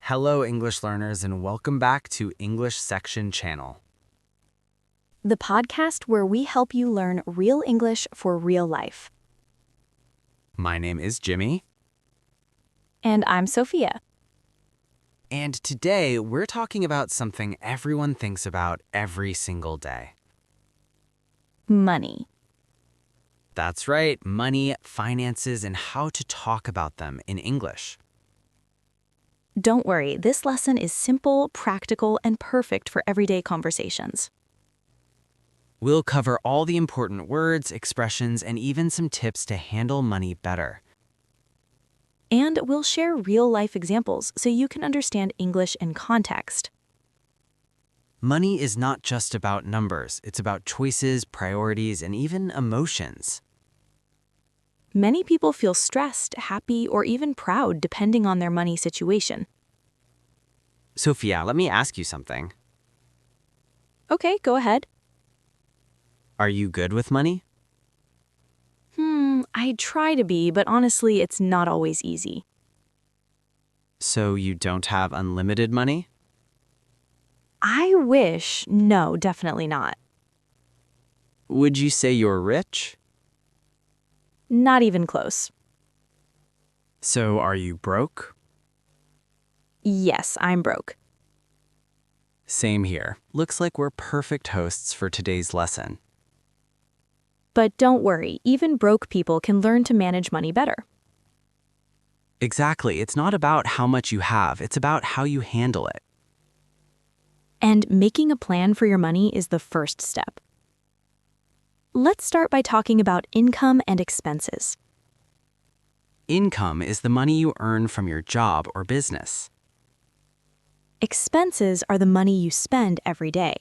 Hello, English learners, and welcome back to English Section Channel. The podcast where we help you learn real English for real life. My name is Jimmy, And I'm Sophia. and today we're talking about something everyone thinks about every single day. Money. That's right, money, finances, and how to talk about them in English. Don't worry, this lesson is simple, practical, and perfect for everyday conversations. We'll cover all the important words, expressions, and even some tips to handle money better. And we'll share real-life examples so you can understand English in context. Money is not just about numbers, it's about choices, priorities, and even emotions. Many people feel stressed, happy, or even proud depending on their money situation. Sophia, let me ask you something. Okay, go ahead. Are you good with money? I try to be, but honestly, it's not always easy. So you don't have unlimited money? I wish. No, definitely not. Would you say you're rich? Not even close. So are you broke? Yes, I'm broke. Same here. Looks like we're perfect hosts for today's lesson. But don't worry, even broke people can learn to manage money better. Exactly. It's not about how much you have, it's about how you handle it. And making a plan for your money is the first step. Let's start by talking about income and expenses. Income is the money you earn from your job or business. Expenses are the money you spend every day.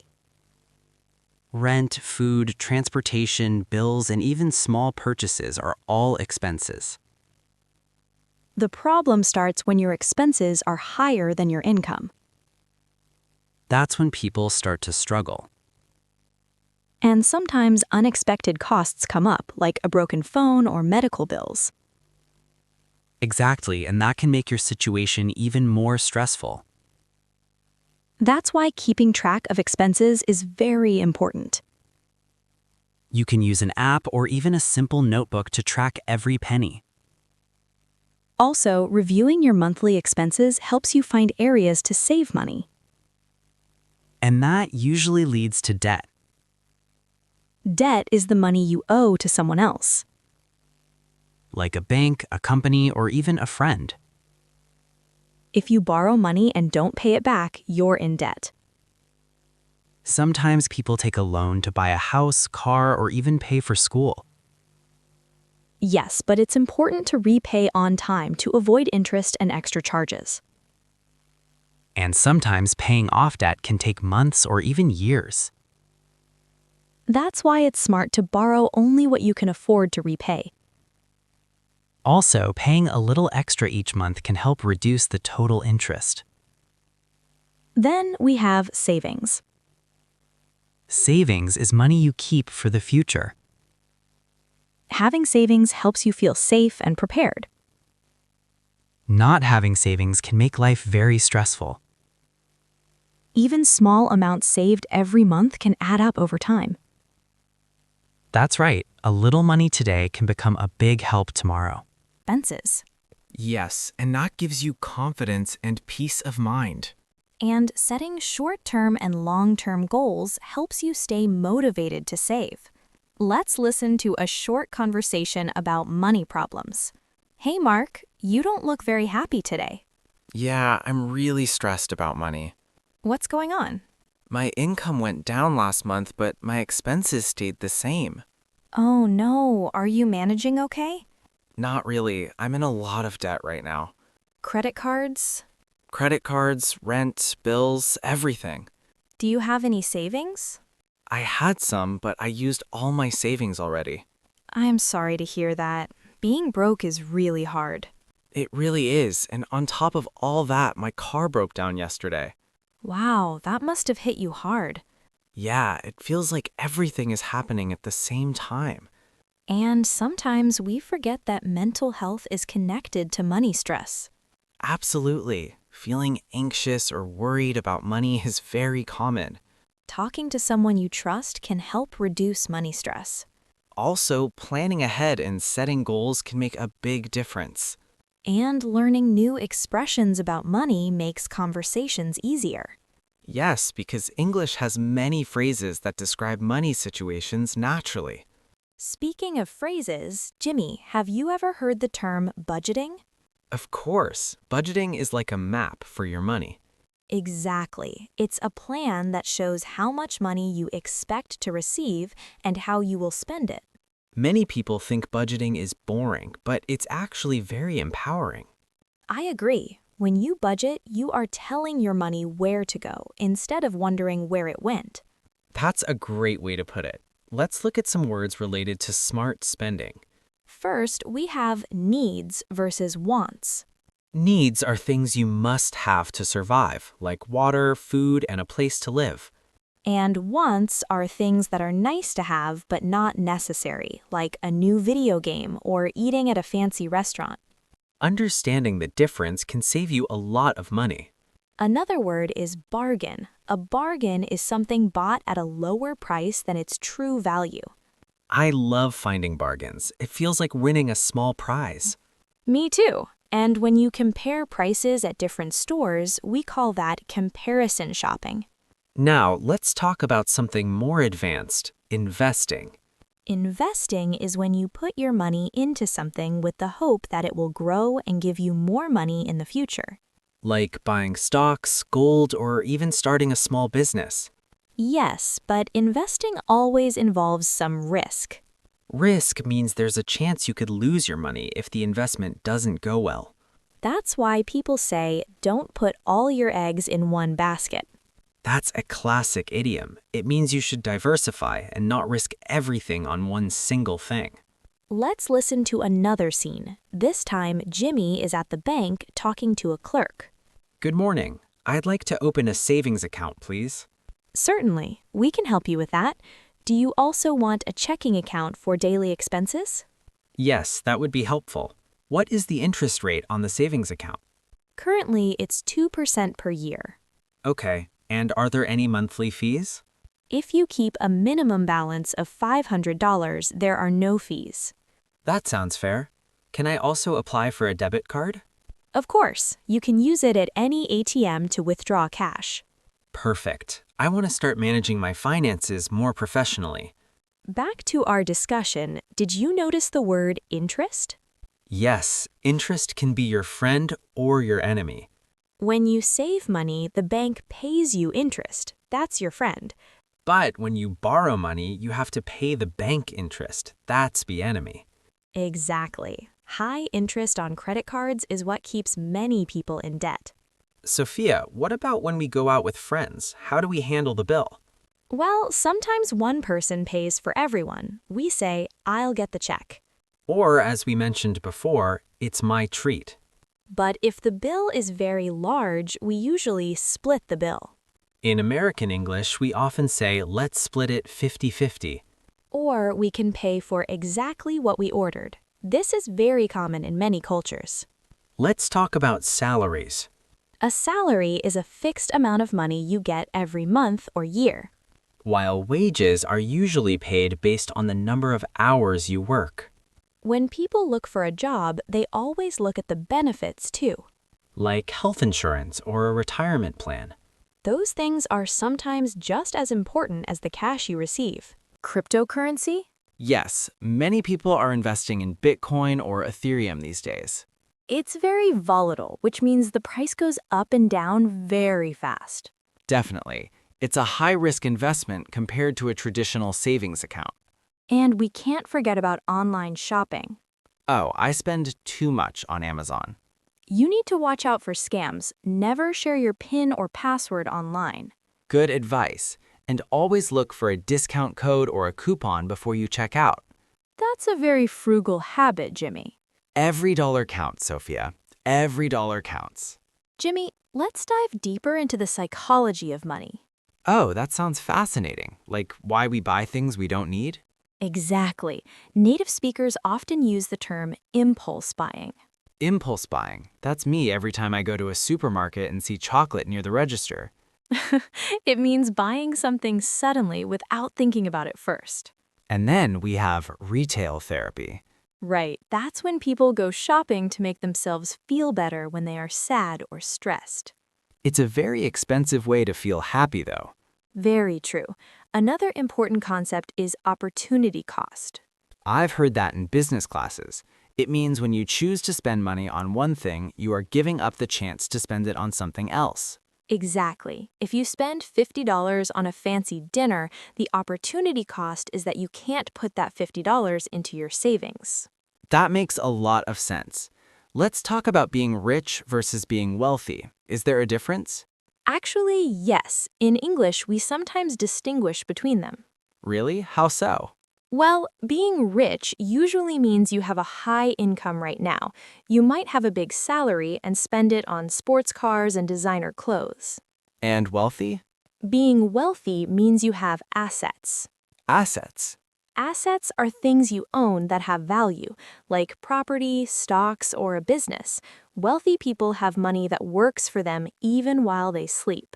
Rent, food, transportation, bills, and even small purchases are all expenses. The problem starts when your expenses are higher than your income. That's when people start to struggle. And sometimes unexpected costs come up, like a broken phone or medical bills. Exactly, and that can make your situation even more stressful. That's why keeping track of expenses is very important. You can use an app or even a simple notebook to track every penny. Also, reviewing your monthly expenses helps you find areas to save money. And that usually leads to debt. Debt is the money you owe to someone else. Like a bank, a company, or even a friend. If you borrow money and don't pay it back, you're in debt. Sometimes people take a loan to buy a house, car, or even pay for school. Yes, but it's important to repay on time to avoid interest and extra charges. And sometimes paying off debt can take months or even years. That's why it's smart to borrow only what you can afford to repay. Also, paying a little extra each month can help reduce the total interest. Then we have savings. Savings is money you keep for the future. Having savings helps you feel safe and prepared. Not having savings can make life very stressful. Even small amounts saved every month can add up over time. That's right, a little money today can become a big help tomorrow. Expenses. Yes, and that gives you confidence and peace of mind. And setting short-term and long-term goals helps you stay motivated to save. Let's listen to a short conversation about money problems. Hey Mark, you don't look very happy today. Yeah, I'm really stressed about money. What's going on? My income went down last month, but my expenses stayed the same. Oh no, are you managing okay? Not really. I'm in a lot of debt right now. Credit cards? Credit cards, rent, bills, everything. Do you have any savings? I had some, but I used all my savings already. I'm sorry to hear that. Being broke is really hard. It really is, and on top of all that, my car broke down yesterday. Wow, that must have hit you hard. Yeah, it feels like everything is happening at the same time. And sometimes we forget that mental health is connected to money stress. Absolutely. Feeling anxious or worried about money is very common. Talking to someone you trust can help reduce money stress. Also, planning ahead and setting goals can make a big difference. And learning new expressions about money makes conversations easier. Yes, because English has many phrases that describe money situations naturally. Speaking of phrases, Jimmy, have you ever heard the term budgeting? Of course, budgeting is like a map for your money. Exactly. It's a plan that shows how much money you expect to receive and how you will spend it. Many people think budgeting is boring, but it's actually very empowering. I agree. When you budget, you are telling your money where to go instead of wondering where it went. That's a great way to put it. Let's look at some words related to smart spending. First, we have needs versus wants. Needs are things you must have to survive, like water, food, and a place to live. And wants are things that are nice to have but not necessary, like a new video game or eating at a fancy restaurant. Understanding the difference can save you a lot of money. Another word is bargain. A bargain is something bought at a lower price than its true value. I love finding bargains. It feels like winning a small prize. Me too. And when you compare prices at different stores, we call that comparison shopping. Now, let's talk about something more advanced, investing. Investing is when you put your money into something with the hope that it will grow and give you more money in the future. Like buying stocks, gold, or even starting a small business. Yes, but investing always involves some risk. Risk means there's a chance you could lose your money if the investment doesn't go well. That's why people say, don't put all your eggs in one basket. That's a classic idiom. It means you should diversify and not risk everything on one single thing. Let's listen to another scene. This time, Jimmy is at the bank talking to a clerk. Good morning. I'd like to open a savings account, please. Certainly, we can help you with that. Do you also want a checking account for daily expenses? Yes, that would be helpful. What is the interest rate on the savings account? Currently, it's 2% per year. Okay, and are there any monthly fees? If you keep a minimum balance of $500, there are no fees. That sounds fair. Can I also apply for a debit card? Of course, you can use it at any ATM to withdraw cash. Perfect. I want to start managing my finances more professionally. Back to our discussion, did you notice the word interest? Yes, interest can be your friend or your enemy. When you save money, the bank pays you interest. That's your friend. But when you borrow money, you have to pay the bank interest. That's the enemy. Exactly. High interest on credit cards is what keeps many people in debt. Sophia, what about when we go out with friends? How do we handle the bill? Well, sometimes one person pays for everyone. We say, I'll get the check. Or, as we mentioned before, it's my treat. But if the bill is very large, we usually split the bill. In American English, we often say, let's split it 50-50. Or we can pay for exactly what we ordered. This is very common in many cultures. Let's talk about salaries. A salary is a fixed amount of money you get every month or year. While wages are usually paid based on the number of hours you work. When people look for a job, they always look at the benefits too. Like health insurance or a retirement plan. Those things are sometimes just as important as the cash you receive. Cryptocurrency? Yes, many people are investing in Bitcoin or Ethereum these days. It's very volatile, which means the price goes up and down very fast. Definitely. It's a high-risk investment compared to a traditional savings account. And we can't forget about online shopping. Oh, I spend too much on Amazon. You need to watch out for scams. Never share your PIN or password online. Good advice. And always look for a discount code or a coupon before you check out. That's a very frugal habit, Jimmy. Every dollar counts, Sophia. Every dollar counts. Jimmy, let's dive deeper into the psychology of money. Oh, that sounds fascinating. Like why we buy things we don't need? Exactly. Native speakers often use the term impulse buying. Impulse buying. That's me every time I go to a supermarket and see chocolate near the register. It means buying something suddenly without thinking about it first. And then we have retail therapy. Right, that's when people go shopping to make themselves feel better when they are sad or stressed. It's a very expensive way to feel happy, though. Very true. Another important concept is opportunity cost. I've heard that in business classes. It means when you choose to spend money on one thing, you are giving up the chance to spend it on something else. Exactly. If you spend $50 on a fancy dinner, the opportunity cost is that you can't put that $50 into your savings. That makes a lot of sense. Let's talk about being rich versus being wealthy. Is there a difference? Actually, yes. In English, we sometimes distinguish between them. Really? How so? Well, being rich usually means you have a high income right now. You might have a big salary and spend it on sports cars and designer clothes. And wealthy? Being wealthy means you have assets. Assets. Assets are things you own that have value, like property, stocks, or a business. Wealthy people have money that works for them even while they sleep.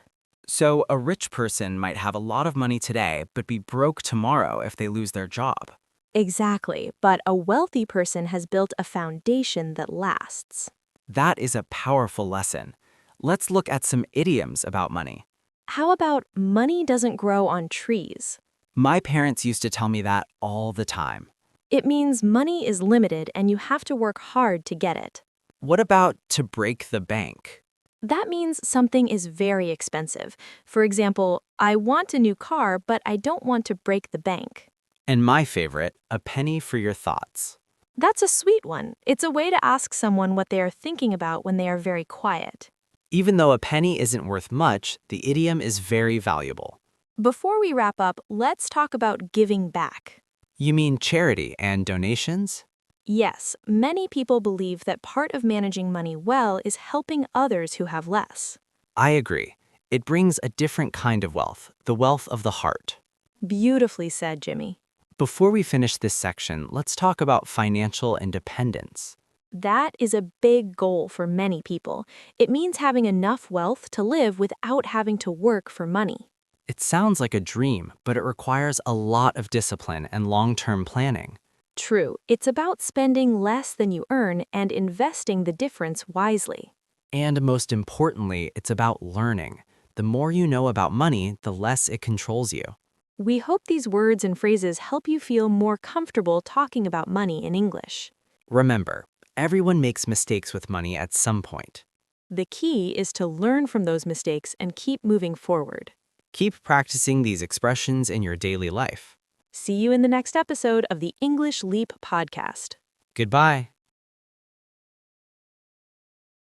So a rich person might have a lot of money today, but be broke tomorrow if they lose their job. Exactly, but a wealthy person has built a foundation that lasts. That is a powerful lesson. Let's look at some idioms about money. How about money doesn't grow on trees? My parents used to tell me that all the time. It means money is limited and you have to work hard to get it. What about to break the bank? That means something is very expensive. For example, I want a new car, but I don't want to break the bank. And my favorite, a penny for your thoughts. That's a sweet one. It's a way to ask someone what they are thinking about when they are very quiet. Even though a penny isn't worth much, the idiom is very valuable. Before we wrap up, let's talk about giving back. You mean charity and donations? Yes, many people believe that part of managing money well is helping others who have less. I agree. It brings a different kind of wealth, the wealth of the heart. Beautifully said, Jimmy. Before we finish this section, let's talk about financial independence. That is a big goal for many people. It means having enough wealth to live without having to work for money. It sounds like a dream, but it requires a lot of discipline and long-term planning. True, it's about spending less than you earn and investing the difference wisely. And most importantly, it's about learning. The more you know about money, the less it controls you. We hope these words and phrases help you feel more comfortable talking about money in English. Remember, everyone makes mistakes with money at some point. The key is to learn from those mistakes and keep moving forward. Keep practicing these expressions in your daily life. See you in the next episode of the English Leap podcast. Goodbye.